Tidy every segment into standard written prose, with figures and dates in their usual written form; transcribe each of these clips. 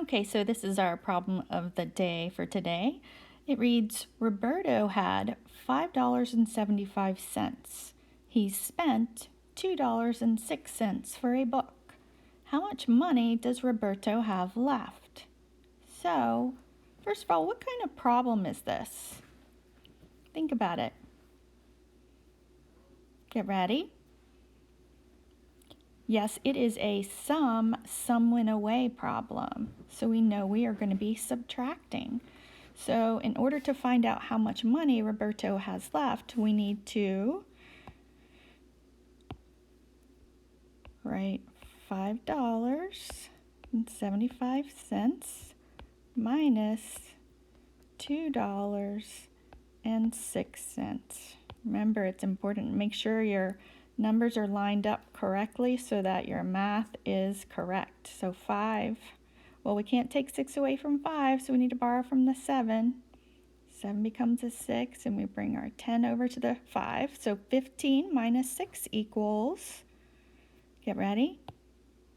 Okay, so this is our problem of the day for today. It reads, Roberto had $5.75. He spent $2.06 for a book. How much money does Roberto have left? So, first of all, what kind of problem is this? Think about it. Get ready. Yes, it is a sum went away problem. So we know we are going to be subtracting. So in order to find out how much money Roberto has left, we need to write $5.75 minus $2.06. Remember, it's important to make sure your numbers are lined up correctly so that your math is correct. So 5, well, we can't take 6 away from 5, so we need to borrow from the 7. 7 becomes a 6, and we bring our 10 over to the 5. So 15 minus 6 equals, get ready,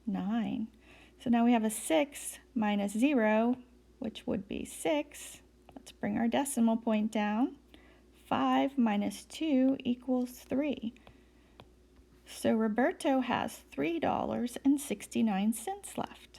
9. So now we have a 6 minus 0, which would be 6. Let's bring our decimal point down. 5 minus 2 equals 3. So Roberto has $3.69 left.